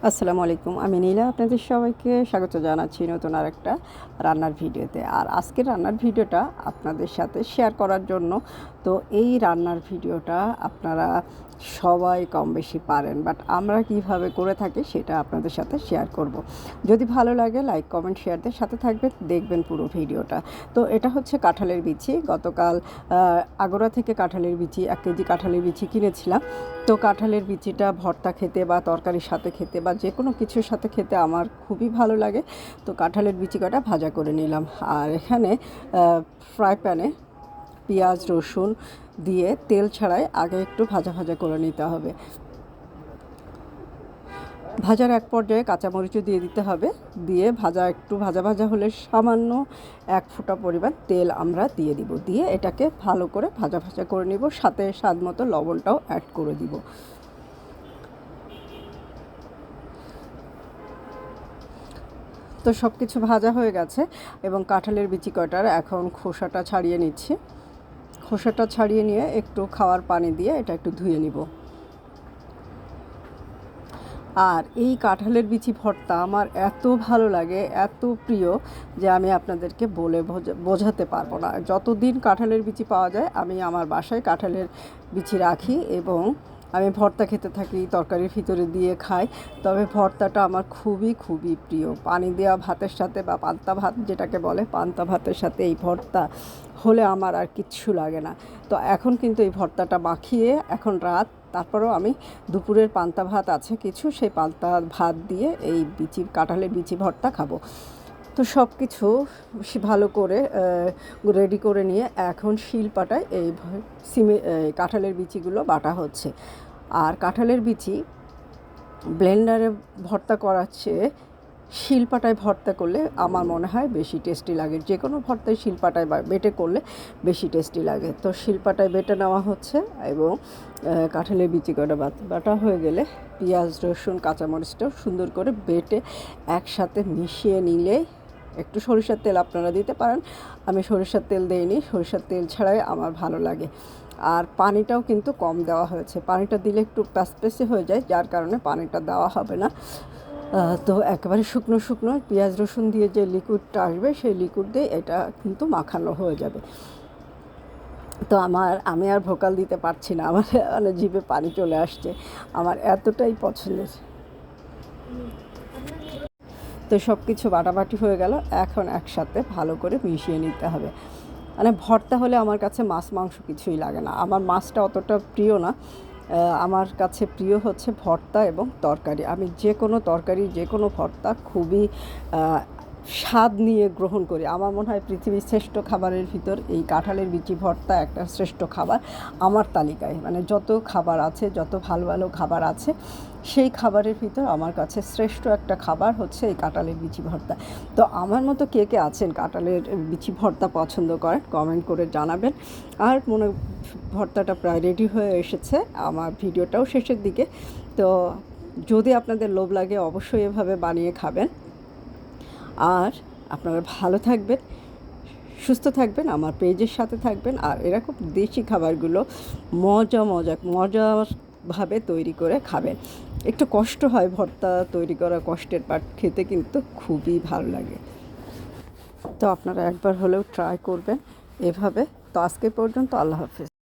আসসালামু আলাইকুম, আমি নীলা। আপনাদের সবাইকে স্বাগত জানাচ্ছি নতুন আরেকটা রান্নার ভিডিওতে। আর আজকের রান্নার ভিডিওটা আপনাদের সাথে শেয়ার করার জন্য, তো এই রান্নার ভিডিওটা আপনারা সবাই কম বেশি পারেন, বাট আমরা কিভাবে করে থাকি সেটা আপনাদের সাথে শেয়ার করব। যদি ভালো লাগে লাইক কমেন্ট শেয়ার দিয়ে সাথে থাকবেন, দেখবেন পুরো ভিডিওটা। তো এটা হচ্ছে কাঁঠালের বিচি। গতকাল আগরা থেকে কাঁঠালের বিচি 1 কেজি কাঁঠালের বিচি কিনেছিলাম। তো কাঁঠালের বিচিটা ভর্তা খেতে বা তরকারির সাথে খেতে বা যে কোনো কিছুর সাথে খেতে আমার খুবই ভালো লাগে। তো কাঁঠালের বিচি কটা ভাজা করে নিলাম। আর এখানে ফ্রাই প্যানে পেঁয়াজ রসুন দিয়ে তেল ছাড়াই আগে একটু ভাজা ভাজা করে নিতে হবে। ভাজার এক পর্যায়ে কাঁচামরিচও দিয়ে দিতে হবে। দিয়ে একটু ভাজা ভাজা হলে সামান্য 1 ফোঁটা পরিমাণ তেল আমরা দিয়ে দিব। দিয়ে এটাকে ভালো করে ভাজা ভাজা করে নিব, সাথে স্বাদ মতো লবণটাও অ্যাড করে দিব। তো সব কিছু ভাজা হয়ে গেছে এবং কাঁঠালের বিচি কয়টার এখন খোসাটা ছাড়িয়ে নিচ্ছি। খোসাটা ছাড়িয়ে নিয়ে একটু খাওয়ার পানি দিয়ে এটা একটু ধুয়ে নিব। আর এই কাঁঠালের বিচি ভর্তা আমার এত ভালো লাগে, এত প্রিয় যে আমি আপনাদেরকে বলে বোঝাতে পারবো না। যতদিন কাঁঠালের বিচি পাওয়া যায় আমি আমার বাসায় কাঁঠালের বিচি রাখি এবং আমি ভর্তা খেতে থাকি, তরকারির ভিতরে দিয়ে খাই। তবে ভর্তাটা আমার খুবই খুবই প্রিয়। পানি দেওয়া ভাতের সাথে বা পান্তা ভাত যেটাকে বলে, পান্তা ভাতের সাথে এই ভর্তা হলে আমার আর কিচ্ছু লাগে না। তো এখন কিন্তু এই ভর্তাটা মাখিয়ে, এখন রাত, তারপরেও আমি দুপুরের পান্তা ভাত আছে কিছু, সেই পান্তা ভাত দিয়ে এই কাঁঠালের বিচি ভর্তা খাবো। তো সব কিছু ভালো করে রেডি করে নিয়ে এখন শিলপাটায় এই কাঁঠালের বিচিগুলো বাটা হচ্ছে। আর কাঁঠালের বিচি ব্লেন্ডারে ভর্তা করার চেয়ে শিলপাটায় ভর্তা করলে আমার মনে হয় বেশি টেস্টি লাগে। যে কোনো ভর্তায় শিলপাটায় বেটে করলে বেশি টেস্টি লাগে। তো শিলপাটায় বেটে নেওয়া হচ্ছে এবং কাঁঠালের বিচি কটা বাটা হয়ে গেলে পেঁয়াজ রসুন কাঁচামরিচটাও সুন্দর করে বেটে একসাথে মিশিয়ে নিলে, একটু সরিষার তেল আপনারা দিতে পারেন, আমি সরিষার তেল দেইনি, সরিষার তেল ছাড়াই আমার ভালো লাগে। আর পানিটাও কিন্তু কম দেওয়া হয়েছে, পানিটা দিলে একটু প্যাসপ্যাসে হয়ে যায়, যার কারণে পানিটা দেওয়া হবে না। তো একেবারে শুকনো শুকনো পেঁয়াজ রসুন দিয়ে যে লিকুইডটা আসবে সেই লিকুইড দিয়ে এটা কিন্তু মাখানো হয়ে যাবে। তো আমি আর ভোকাল দিতে পারছি না, আমার মানে জিভে পানি চলে আসছে, আমার এতটাই পছন্দের। তো সব কিছু বাটাবাটি হয়ে গেল, এখন একসাথে ভালো করে মিশিয়ে নিতে হবে। মানে ভর্তা হলে আমার কাছে মাছ মাংস কিছুই লাগে না, আমার মাছটা অতটা প্রিয় না। আমার কাছে প্রিয় হচ্ছে ভর্তা এবং তরকারি। আমি যে কোনো তরকারি যে কোনো ভর্তা খুবই স্বাদ নিয়ে গ্রহণ করি। আমার মনে হয় পৃথিবীর শ্রেষ্ঠ খাবারের ভিতর এই কাঁঠালের বিচি ভর্তা একটা শ্রেষ্ঠ খাবার আমার তালিকায়। মানে যত খাবার আছে, যত ভালো ভালো খাবার আছে, সেই খাবারের ভিতর আমার কাছে শ্রেষ্ঠ একটা খাবার হচ্ছে এই কাঁঠালের বিচি ভর্তা। তো আমার মতো কে কে আছেন কাঁঠালের বিচি ভর্তা পছন্দ করেন, কমেন্ট করে জানাবেন। আর ভর্তাটা প্রায় রেডি হয়ে এসেছে, আমার ভিডিওটাও শেষের দিকে। তো যদি আপনাদের লোভ লাগে অবশ্যই এভাবে বানিয়ে খাবেন। আর আপনারা ভালো থাকবেন, সুস্থ থাকবেন, আমার পেজের সাথে থাকবেন। আর এরকম দেশি খাবারগুলো মজাভাবে তৈরি করে খাবেন। একটু কষ্ট হয় ভর্তা তৈরি করা, কষ্টের পাট, খেতে কিন্তু খুবই ভালো লাগে। তো আপনারা একবার হলেও ট্রাই করবেন এভাবে। তো আজকে পর্যন্ত, আল্লাহ হাফেজ।